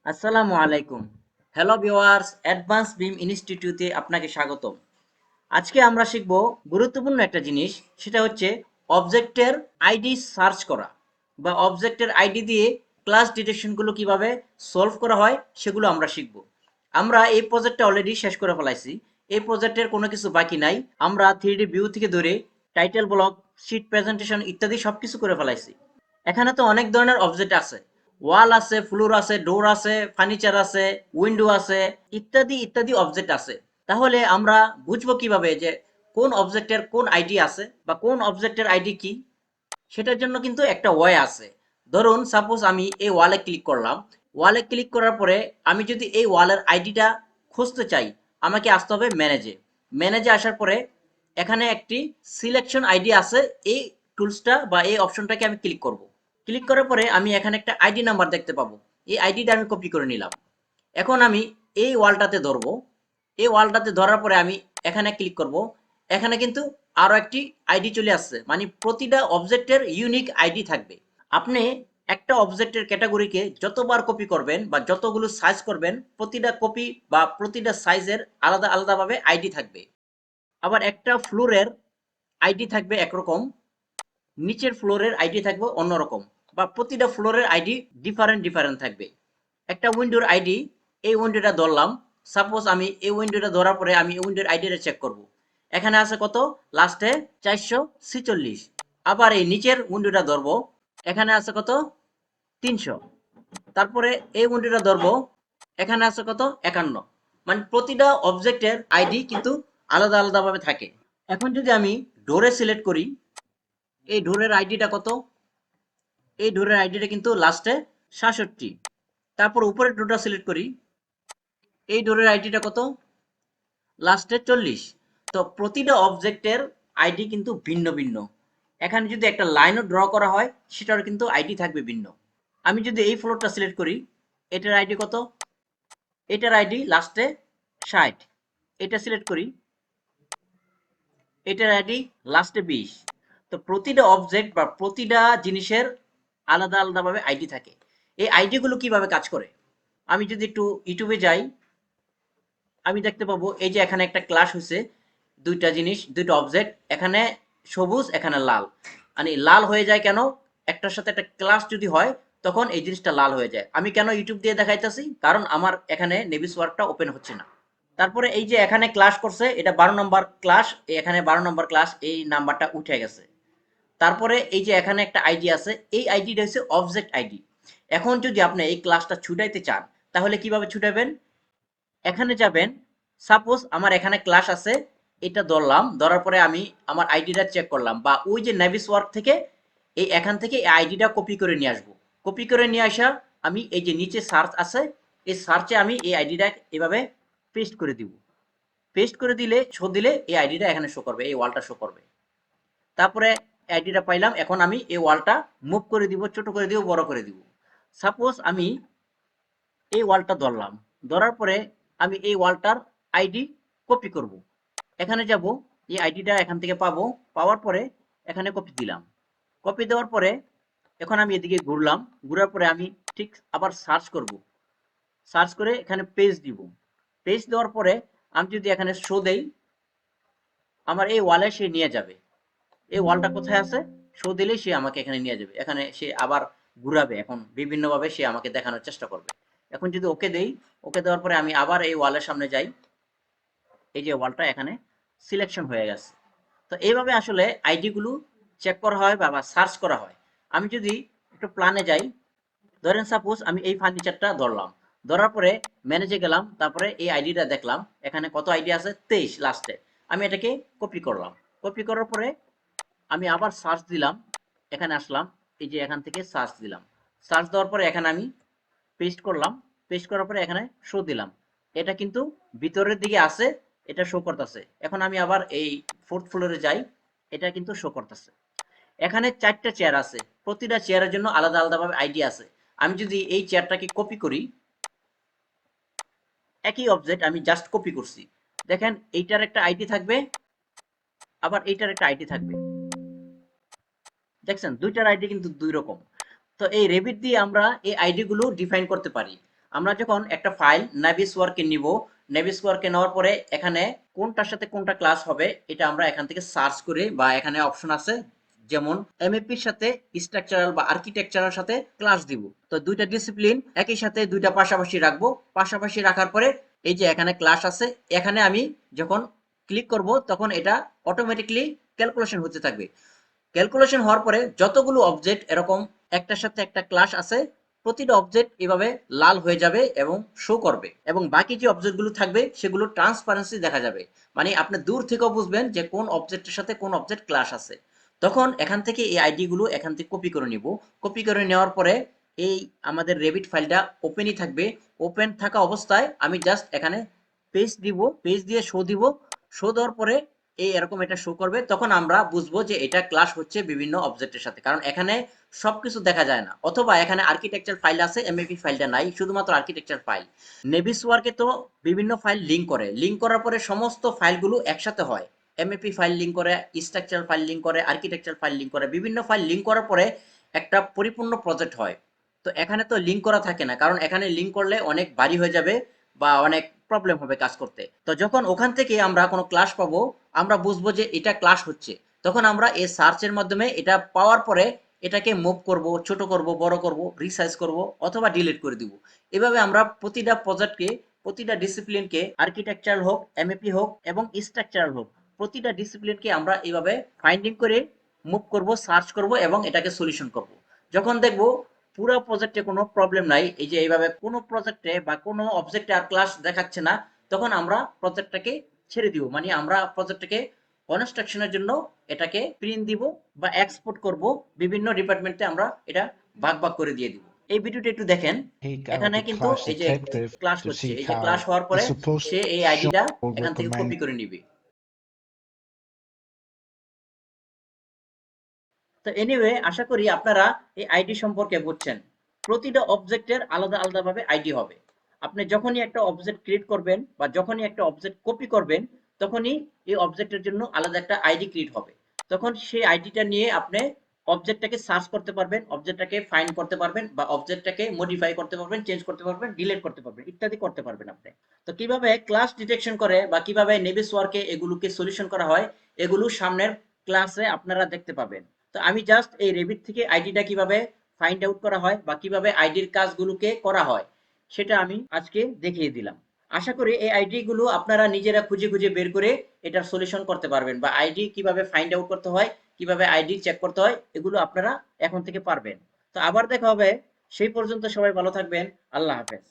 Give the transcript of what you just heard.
আসসালামু আলাইকুম। Hello viewers, advance বিম ইনস্টিটিউটে আপনাকে স্বাগতম। আজকে আমরা শিখব গুরুত্বপূর্ণ একটা জিনিস, সেটা হচ্ছে অবজেক্টের আইডি সার্চ করা বা অবজেক্টের আইডি দিয়ে ক্লাস ডিটেকশনগুলো কিভাবে সলভ করা হয় সেগুলো আমরা শিখব। আমরা এই প্রজেক্টটা অলরেডি শেষ করে ফেলাইছি। এই প্রজেক্টের কোনো কিছু বাকি নাই। আমরা 3D ভিউ থেকে ধরে টাইটেল ব্লক, শিট প্রেজেন্টেশন ইত্যাদি সবকিছু করে ফেলাইছি। এখানে তো অনেক ধরনের অবজেক্ট আছে, ওয়াল আছে, ফ্লোর আছে, ডোর আছে, ফার্নিচার আছে, উইন্ডো আছে, ইত্যাদি ইত্যাদি অবজেক্ট আছে। তাহলে আমরা বুঝবো কিভাবে যে কোন অবজেক্টের কোন আইডি আছে বা কোন অবজেক্টের আইডি কি? সেটার জন্য কিন্তু একটা ওয়ে আছে। ধরুন সাপোজ আমি এই ওয়ালে ক্লিক করলাম। ওয়ালে ক্লিক করার পরে আমি যদি এই ওয়ালের আইডিটা খুঁজতে চাই, আমাকে আসতে হবে ম্যানেজে। ম্যানেজে আসার পরে এখানে একটি সিলেকশন আইডি আছে। এই টুলসটা বা এই অপশনটাকে আমি ক্লিক করব। ক্লিক করার পরে আমি এখানে একটা আইডি নাম্বার দেখতে পাবো। এই আইডিটা আমি কপি করে নিলাম। এখন আমি এই ওয়ালটাতে ধরবো। এই ওয়ালটাতে ধরার পরে আমি এখানে ক্লিক করব। এখানে কিন্তু আরো একটি আইডি চলে আসছে, মানে প্রতিটা অবজেক্টের ইউনিক আইডি থাকবে। আপনি একটা অবজেক্টের ক্যাটাগরিকে যতবার কপি করবেন বা যতগুলো সাইজ করবেন, প্রতিটা কপি বা প্রতিটা সাইজের আলাদা আলাদাভাবে আইডি থাকবে। আবার একটা ফ্লোরের আইডি থাকবে একরকম, নিচের ফ্লোরের আইডি থাকবে অন্যরকম, বা প্রতিটা ফ্লোরের আইডি ডিফারেন্ট ডিফারেন্ট থাকবে। একটা উইন্ডোর আইডি, এই উইন্ডোটা ধরলাম। সাপোজ আমি এই উইন্ডোটা ধরার পরে আমি এই উইন্ডোর আইডিটা চেক করব। এখানে আছে কত? লাস্টে 446। আবার এই নিচের উইন্ডোটা ধরবো। এখানে আছে কত? 300। তারপরে এই উইন্ডোটা ধরবো। এখানে আছে কত? 51। মানে প্রতিটা অবজেক্টের আইডি কিন্তু আলাদা আলাদাভাবে থাকে। এখন যদি আমি ডোরে সিলেক্ট করি, এই ডোরের আইডিটা কত? এই ডোরের আইডিটা কিন্তু লাস্টে 67। তারপর উপরের ডোরটা সিলেক্ট করি, এই ডোরের আইডিটা কত? লাস্টে 40। তো প্রতিটা অবজেক্টের আইডি কিন্তু ভিন্ন ভিন্ন। এখানে যদি একটা লাইনও ড্র করা হয়, সেটার কিন্তু আইডি থাকবে ভিন্ন। আমি যদি এই ফ্লোরটা সিলেক্ট করি, এটার আইডি কত? এটার আইডি লাস্টে 60। এটা সিলেক্ট করি, এটার আইডি লাস্টে 20। তো প্রতিটা অবজেক্ট বা প্রতিটা জিনিসের আলাদা আলাদাভাবে আইডি থাকে। এই আইডিগুলো কিভাবে কাজ করে? আমি যদি একটু ইউটিউবে যাই, আমি দেখতে পাবো এই যে এখানে একটা ক্লাস হয়েছে। দুইটা জিনিস, দুইটা অবজেক্ট, এখানে সবুজ, এখানে লাল। মানে লাল হয়ে যায় কেন? একটার সাথে একটা ক্লাস যদি হয়, তখন এই জিনিসটা লাল হয়ে যায়। আমি কেন ইউটিউব দিয়ে দেখাইতেছি? কারণ আমার এখানে নেভিস ওয়ার্কটা ওপেন হচ্ছে না। তারপরে এই যে এখানে ক্লাস করছে, এটা 12 নম্বর ক্লাস, এখানে 12 নম্বর ক্লাস, এই নাম্বারটা উঠে গেছে। তারপরে এই যে এখানে একটা আইডি আছে, এই আইডিটা হচ্ছে অবজেক্ট আইডি। এখন যদি আপনি এই ক্লাসটা ছুটাইতে চান, তাহলে কিভাবে ছুটাবেন? এখানে যাবেন। সাপোজ আমার এখানে ক্লাস আছে, এটা ধরলাম। ধরার পরে আমি আমার আইডিটা চেক করলাম, বা ওই যে নেভিস ওয়ার্ক থেকে এই এখান থেকে এই আইডিটা কপি করে নিয়ে আসবো। কপি করে নিয়ে আসা, আমি এই যে নিচে সার্চ আছে, এই সার্চে আমি এই আইডিটা এভাবে পেস্ট করে দিব। পেস্ট করে দিলে, শো দিলে এই আইডিটা এখানে শো করবে, এই ওয়ালটা শো করবে। তারপরে আইডিটা পাইলাম, এখন আমি এই ওয়ালটা মুভ করে দিব, ছোট করে দিব, বড় করে দিব। সাপোজ আমি এই ওয়ালটা ধরলাম। ধরার পরে আমি এই ওয়ালটার আইডি কপি করব। এখানে যাব, এই আইডিটা এখান থেকে পাবো। পাওয়ার পরে এখানে কপি দিলাম। কপি দেওয়ার পরে এখন আমি এদিকে ঘুরলাম। ঘুরার পরে আমি ঠিক আবার সার্চ করব। সার্চ করে এখানে পেজ দিব। পেজ দেওয়ার পরে আমি যদি এখানে শো দেই, আমার এই ওয়ালে সে নিয়ে যাবে। এই ওয়ালটা কোথায় আছে? শো দিলেই সে আমাকে এখানে নিয়ে যাবে। এখানে সে আবার ঘুরাবে, এখন বিভিন্নভাবে সে আমাকে দেখানোর চেষ্টা করবে। এখন যদি ওকে দেই, ওকে দেওয়ার পরে আমি আবার এই ওয়ালের সামনে যাই, এই যে ওয়ালটা এখানে সিলেকশন হয়ে গেছে। তো এইভাবে আসলে আইডিগুলো চেক করা হয় বা সার্চ করা হয়। আমি যদি একটু প্ল্যানে যাই, ধরেন সাপোজ আমি এই ফার্নিচারটা ধরলাম। ধরার পরে ম্যানেজে গেলাম, তারপরে এই আইডিটা দেখলাম, এখানে কত আইডি আছে? 23 লাস্টে। আমি এটাকে কপি করলাম। কপি করার পরে আমি আবার সার্চ দিলাম, এখানে আসলাম, এই যে এখান থেকে সার্চ দিলাম। সার্চ দেওয়ার পরে এখানে আমি পেস্ট করলাম। পেস্ট করার পরে এখানে শো দিলাম। এটা কিন্তু ভিতরের দিকে আছে, এটা শো করতেছে। এখন আমি আবার এই ফোর্থ ফ্লোরে যাই, এটা কিন্তু শো করতেছে। এখানে 4টা চেয়ার আছে, প্রতিটা চেয়ারের জন্য আলাদা আলাদাভাবে আইডি আছে। আমি যদি এই চেয়ারটাকে কপি করি, একই অবজেক্ট আমি জাস্ট কপি করছি, দেখেন এইটার একটা আইডি থাকবে, আবার এইটার একটা আইডি থাকবে। দেখছেন দুইটার আইডি কিন্তু দুই রকম। তো এই রেভিট দিয়ে আমরা এই আইডি গুলো ডিফাইন করতে পারি। আমরা যখন একটা ফাইল নাভিসওয়ার্কে নিব, নাভিসওয়ার্কে নেওয়ার পরে এখানে কোনটার সাথে কোনটা ক্লাস হবে এটা আমরা এখান থেকে সার্চ করে, বা এখানে অপশন আছে যেমন এমএপির সাথে স্ট্রাকচারাল বা আর্কিটেকচারাল সাথে ক্লাস দিব। তো দুইটা ডিসিপ্লিন একই সাথে দুইটা পাশাপাশি রাখবো। পাশাপাশি রাখার পরে এই যে এখানে ক্লাস আছে, এখানে আমি যখন ক্লিক করব তখন এটা অটোমেটিকলি ক্যালকুলেশন হতে থাকবে। ক্যালকুলেশন হওয়ার পরে যতগুলো অবজেক্ট এরকম একটার সাথে একটা ক্লাস আছে, প্রতিটা অবজেক্ট এভাবে লাল হয়ে যাবে এবং শো করবে, এবং বাকি যে অবজেক্টগুলো থাকবে সেগুলো ট্রান্সপারেন্সি দেখা যাবে। মানে আপনি দূর থেকেও বুঝবেন যে কোন অবজেক্টের সাথে কোন অবজেক্ট ক্লাস আছে। তখন এখান থেকে এই আইডি গুলো এখান থেকে কপি করে নিব। কপি করে নেওয়ার পরে এই আমাদের রেভিট ফাইলটা ওপেনই থাকবে। ওপেন থাকা অবস্থায় আমি জাস্ট এখানে পেজ দিব, পেজ দিয়ে শো দিব। শো দেওয়ার পরে এই এরকম এটা শো করবে। তখন আমরা বুঝবো যে এটা ক্লাস হচ্ছে বিভিন্ন অবজেক্টের সাথে, কারণ এখানে সবকিছু দেখা যায় না। অথবা এখানে আর্কিটেকচার ফাইল আছে, এমএপি ফাইলটা নাই, শুধুমাত্র আর্কিটেকচার ফাইল। নেভিসওয়ার্কে তো বিভিন্ন ফাইল লিঙ্ক করে, লিঙ্ক করার পরে সমস্ত ফাইলগুলো একসাথে হয়। এমএপি ফাইল লিঙ্ক করে, স্ট্রাকচার ফাইল লিঙ্ক করে, আর্কিটেকচার ফাইল লিঙ্ক করে, বিভিন্ন ফাইল লিঙ্ক করার পরে একটা পরিপূর্ণ প্রজেক্ট হয়। তো এখানে তো লিঙ্ক করা থাকে না, কারণ এখানে লিঙ্ক করলে অনেক ভারী হয়ে যাবে বা অনেক প্রবলেম হবে কাজ করতে। তো যখন ওখান থেকে আমরা কোনো ক্লাস পাবো, আমরা বুঝবো যে এটা ক্লাস হচ্ছে, তখন আমরা এই সার্চের মাধ্যমে এটা পাওয়ার পরে এটাকে মুভ করব, ছোট করব, বড় করব, রিসাইজ করব, অথবা ডিলিট করে দিব। এভাবে আমরা প্রতিটা প্রজেক্টকে, প্রতিটা ডিসিপ্লিনকে, আর্কিটেকচারাল হোক, এমএপি হোক এবং স্ট্রাকচারাল হোক, প্রতিটা ডিসিপ্লিনকে আমরা এইভাবে ফাইন্ডিং করে মুভ করব, সার্চ করব এবং এটাকে সলিউশন করব। যখন দেখব পুরো প্রজেক্টে কোনো প্রবলেম নাই, এই যে এইভাবে কোনো প্রজেক্টে বা কোনো অবজেক্টে আর ক্লাস দেখাচ্ছে না, তখন আমরা প্রজেক্টটাকে ছেড়ে দিব। মানে আমরা প্রজেক্টটাকে কনস্ট্রাকশনের জন্য এটাকে প্রিন্ট দিব বা এক্সপোর্ট করব। বিভিন্ন ডিপার্টমেন্টে আমরা এটা ভাগ ভাগ করে দিয়ে দিব। এই ভিডিওটা একটু দেখেন। Take out এখানে the কিন্তু class এই যে detective ক্লাস to হচ্ছে, see এই যে how ক্লাস হওয়ার পরে it's supposed সে এই to আইডিটা এখান থেকে recommend. কপি করে নিবে। তো এনিওয়ে, আশা করি আপনারা এই আইডি সম্পর্কে বুঝছেন। প্রতিটা অবজেক্টের আলাদা আলাদা ভাবে আইডি হবে। আপনি যখনই একটা অবজেক্ট ক্রিয়েট করবেন বা যখনই একটা অবজেক্ট কপি করবেন, তখনই এই অবজেক্টের জন্য আলাদা একটা আইডি ক্রিয়েট হবে। তখন সেই আইডিটা নিয়ে আপনি অবজেক্টটাকে সার্চ করতে পারবেন, অবজেক্টটাকে ফাইন্ড করতে পারবেন, বা অবজেক্টটাকে মডিফাই করতে পারবেন, চেঞ্জ করতে পারবেন, ডিলিট করতে পারবেন, ইত্যাদি করতে পারবেন আপনি। তো কিভাবে ক্লাস ডিটেকশন করে বা কিভাবে নেভিসওয়ার্কে এগুলোকে সলিউশন করা হয়, এগুলো সামনের ক্লাসে আপনারা দেখতে পাবেন। তো আমি জাস্ট এই রেভিট থেকে আইডিটা কিভাবে ফাইন্ড আউট করা হয় বা কিভাবে আইডির কাজগুলোকে করা হয় সেটা আমি আজকে দেখিয়ে দিলাম। আশা করি এই আইডি গুলো আপনারা নিজেরা খুঁজে খুঁজে বের করে এটার সলিউশন করতে পারবেন, বা আইডি কিভাবে ফাইন্ড আউট করতে হয়, কিভাবে আইডি চেক করতে হয়, এগুলো আপনারা এখন থেকে পারবেন। তো আবার দেখা হবে, সেই পর্যন্ত সবাই ভালো থাকবেন। আল্লাহ হাফেজ।